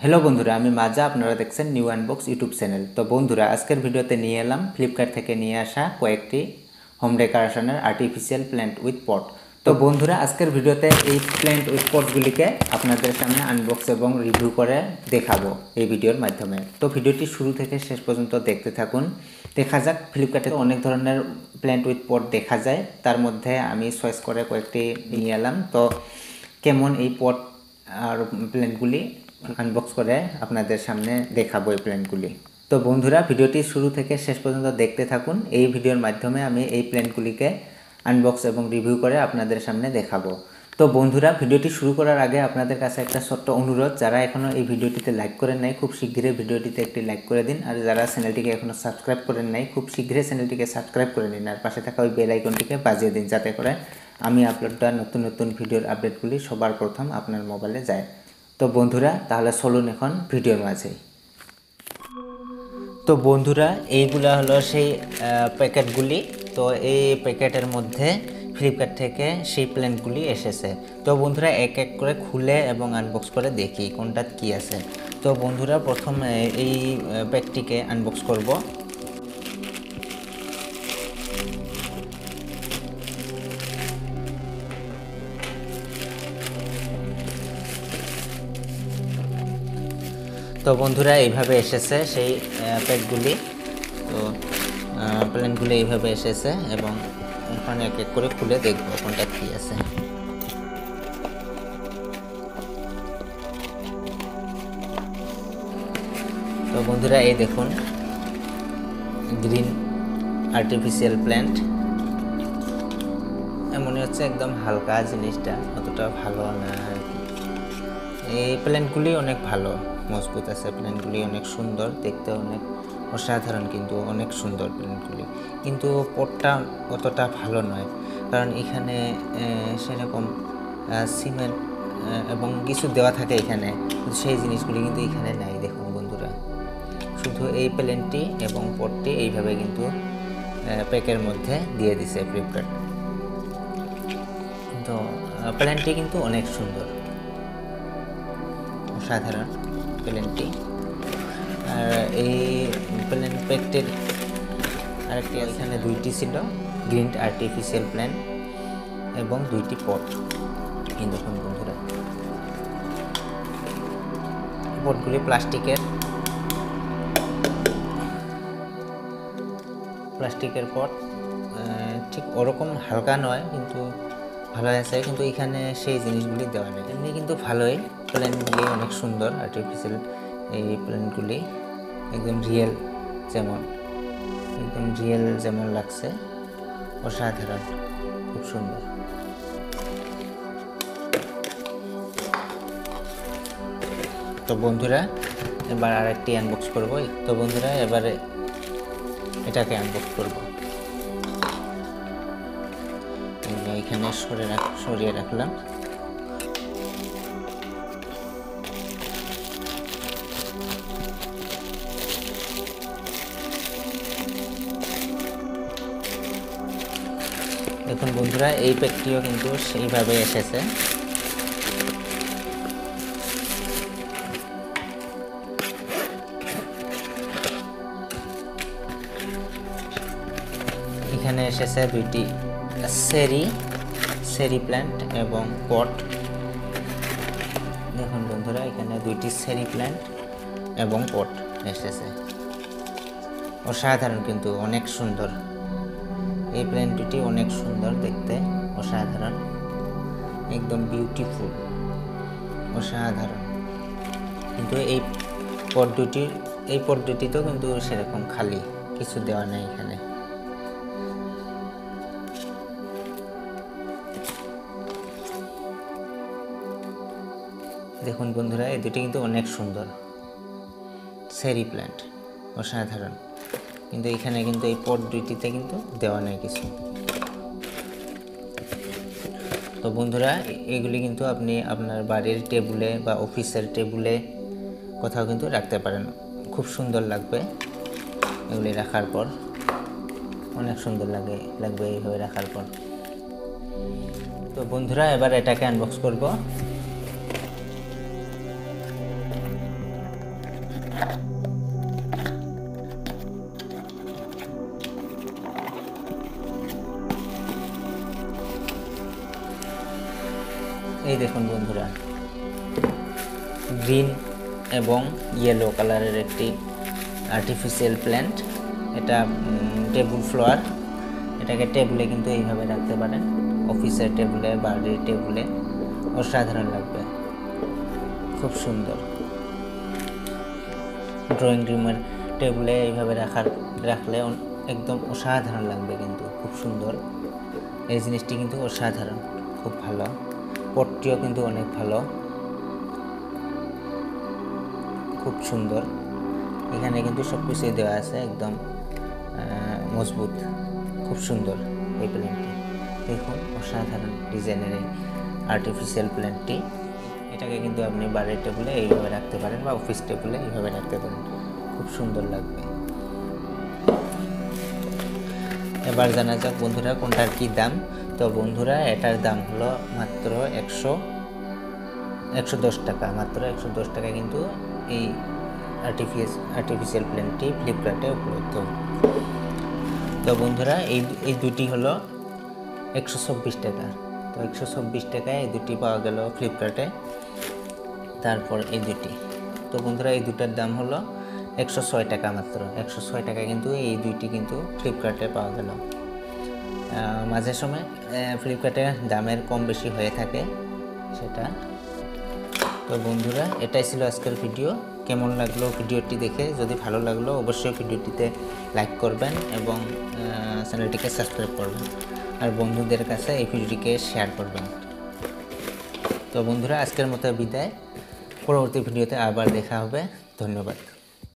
Hello বন্ধুরা, আমি মাজা। আপনারা দেখছেন নিউ আনবক্স ইউটিউব চ্যানেল। তো বন্ধুরা, আজকের ভিডিওতে নিয়ে এলাম ফ্লিপকার্ট থেকে নিয়ে আসা কয়েকটি হোম ডেকোরেশনের আর্টিফিশিয়াল প্ল্যান্ট উইথ পট। তো বন্ধুরা, আজকের ভিডিওতে এই প্ল্যান্ট উইথ পটগুলিকে আপনাদের সামনে আনবক্স এবং রিভিউ করে দেখাবো এই ভিডিওর মাধ্যমে। তো ভিডিওটি শুরু থেকে শেষ পর্যন্ত দেখতে থাকুন। দেখা যাক, ফ্লিপকার্টে অনেক ধরনের প্ল্যান্ট উইথ পট দেখা যায়, তার মধ্যে আমি চয়েস করে কয়েকটি নিয়ে এলাম। তো কেমন এই পট আর প্ল্যান্টগুলি আনবক্স করে আপনাদের সামনে দেখাবো এই প্ল্যান্টগুলি। তো বন্ধুরা, ভিডিওটি শুরু থেকে শেষ পর্যন্ত দেখতে থাকুন। এই ভিডিওর মাধ্যমে আমি এই প্ল্যান্টগুলিকে আনবক্স এবং রিভিউ করে আপনাদের সামনে দেখাবো। তো বন্ধুরা, ভিডিওটি শুরু করার আগে আপনাদের কাছে একটা ছোট্ট অনুরোধ, যারা এখনও এই ভিডিওটিতে লাইক করেন নাই খুব শীঘ্রই ভিডিওটিতে একটি লাইক করে দিন। আর যারা চ্যানেলটিকে এখনও সাবস্ক্রাইব করেন নাই খুব শীঘ্রই চ্যানেলটিকে সাবস্ক্রাইব করে নিন, আর পাশে থাকা ওই বেল আইকনটিকে বাজিয়ে দিন, যাতে করে আমি আপলোড দেওয়া নতুন নতুন ভিডিওর আপডেটগুলি সবার প্রথম আপনার মোবাইলে যায়। তো বন্ধুরা, তাহলে চলুন এখন ভিডিওর মাঝে। তো বন্ধুরা, এইগুলা হলো সেই প্যাকেটগুলি। তো এই প্যাকেটের মধ্যে ফ্লিপকার্ট থেকে সেই প্ল্যান্টগুলি এসেছে। তো বন্ধুরা, এক এক করে খুলে এবং আনবক্স করে দেখি কোনটা কি আছে। তো বন্ধুরা, প্রথম এই প্যাকটিকে আনবক্স করব। তো বন্ধুরা, এইভাবে এসেছে সেই প্যাকগুলি। তো প্ল্যান্টগুলি এইভাবে এসেছে এবং এখন এক এক করে খুলে দেখবো কোনটা কি আছে। তো বন্ধুরা, এই দেখুন গ্রিন আর্টিফিশিয়াল প্ল্যান্ট। মনে হচ্ছে একদম হালকা জিনিসটা, অতটা ভালো না আর কি। এই প্ল্যান্টগুলি অনেক ভালো, মজবুত আছে। প্ল্যান্টগুলি অনেক সুন্দর দেখতে, অনেক অসাধারণ, কিন্তু অনেক সুন্দর প্ল্যান্টগুলি। কিন্তু পটটা অতটা ভালো নয়, কারণ এখানে সেরকম সিমেন্ট এবং কিছু দেওয়া থাকে এখানে, সেই জিনিসগুলি কিন্তু এখানে নাই। দেখুন বন্ধুরা, শুধু এই প্ল্যান্টটি এবং পটটি এইভাবে কিন্তু প্যাকের মধ্যে দিয়ে দিছে ফ্লিপকার্ট। তো প্ল্যান্টটি কিন্তু অনেক সুন্দর, অসাধারণ প্ল্যান্টটি। আর এই প্ল্যান্ট প্যাকটির আরেকটি এখানে দুইটি ছিল, গ্রিন আর্টিফিশিয়াল প্ল্যান্ট এবং দুইটি পট। এই দেখুন বন্ধুরা, পটগুলি প্লাস্টিকের পট। ঠিক ওরকম হালকা নয়, কিন্তু ভালো আছে। কিন্তু এখানে সেই জিনিসগুলি দেওয়া নেই। এমনি কিন্তু ভালোই, প্ল্যান্টগুলি অনেক সুন্দর। আর্টিফিশিয়াল এই প্ল্যান্টগুলি একদম রিয়েল যেমন লাগছে, অসাধারণ, খুব সুন্দর। তো বন্ধুরা, এবার আরেকটি আনবক্স করব। তো বন্ধুরা, এবারে এটাকে আনবক্স করব। এখানে সরিয়ে রাখলাম। দেখুন বন্ধুরা, এই প্যাকটিও কিন্তু সেইভাবে এসেছে। এখানে এসেছে দুইটি সেরি প্ল্যান্ট এবং পট। দেখুন বন্ধুরা, এখানে দুইটি সেরি প্ল্যান্ট এবং পট এসেছে। অসাধারণ, কিন্তু অনেক সুন্দর। এই প্ল্যান্ট দুটি অনেক সুন্দর দেখতে, অসাধারণ, একদম বিউটিফুল, অসাধারণ। কিন্তু এই পট দুটিতেও কিন্তু সেরকম খালি, কিছু দেওয়া নেই এখানে। দেখুন বন্ধুরা, এই দুটি কিন্তু অনেক সুন্দর, সেরি প্ল্যান্ট, অসাধারণ। কিন্তু এখানে কিন্তু এই পট দুইটিতে কিন্তু দেওয়া নেই কিছু। তো বন্ধুরা, এগুলি কিন্তু আপনি আপনার বাড়ির টেবিলে বা অফিসের টেবিলে কোথাও কিন্তু রাখতে পারেন, খুব সুন্দর লাগবে এগুলি রাখার পর, অনেক সুন্দর লাগবে এইভাবে রাখার পর। তো বন্ধুরা, এবার এটাকে আনবক্স করব। এই দেখুন বন্ধুরা, গ্রিন এবং ইয়েলো কালারের একটি আর্টিফিশিয়াল প্ল্যান্ট। এটা টেবিল ফ্লোয়ার। এটাকে টেবিলে কিন্তু এইভাবে রাখতে পারেন, অফিসের টেবিলে, বাড়ির টেবিলে, অসাধারণ লাগবে, খুব সুন্দর। ড্রয়িং রুমের টেবিলে এইভাবে রাখলে একদম অসাধারণ লাগবে, কিন্তু খুব সুন্দর। এই জিনিসটি কিন্তু অসাধারণ, খুব ভালো। পটটিও কিন্তু অনেক ভালো, খুব সুন্দর। এখানে কিন্তু সব কিছুই দেওয়া আছে, একদম মজবুত, খুব সুন্দর এই প্ল্যান্টটি। দেখুন অসাধারণ ডিজাইনের এই আর্টিফিশিয়াল প্ল্যান্টটি। এটাকে কিন্তু আপনি বাড়ির টেবিলে এইভাবে রাখতে পারেন বা অফিস টেবিলে এইভাবে রাখতে পারেন, খুব সুন্দর লাগবে। এবার জানা যাক বন্ধুরা কোনটার কি দাম। তো বন্ধুরা এটার দাম হলো মাত্র 110 টাকা, মাত্র 110 টাকা কিন্তু এই আর্টিফিশিয়াল প্ল্যান্টটি ফ্লিপকার্টে উপলব্ধ। তো বন্ধুরা এই দুটি হলো 124 টাকা। তো 124 টাকায় এই দুটি পাওয়া গেল ফ্লিপকার্টে। তারপর এই দুটি, তো বন্ধুরা এই দুটার দাম হলো 106 টাকা, মাত্র 106 টাকা কিন্তু এই দুইটি কিন্তু ফ্লিপকার্টে পাওয়া গেল। মাঝে সময় ফ্লিপকার্টে দামের কম বেশি হয়ে থাকে সেটা। তো বন্ধুরা এটাই ছিল আজকের ভিডিও। কেমন লাগলো ভিডিওটি দেখে? যদি ভালো লাগলো অবশ্যই ভিডিওটিতে লাইক করবেন এবং চ্যানেলটিকে সাবস্ক্রাইব করবেন, আর বন্ধুদের কাছে এই ভিডিওটিকে শেয়ার করবেন। তো বন্ধুরা আজকের মতো বিদায়, পরবর্তী ভিডিওতে আবার দেখা হবে। ধন্যবাদ।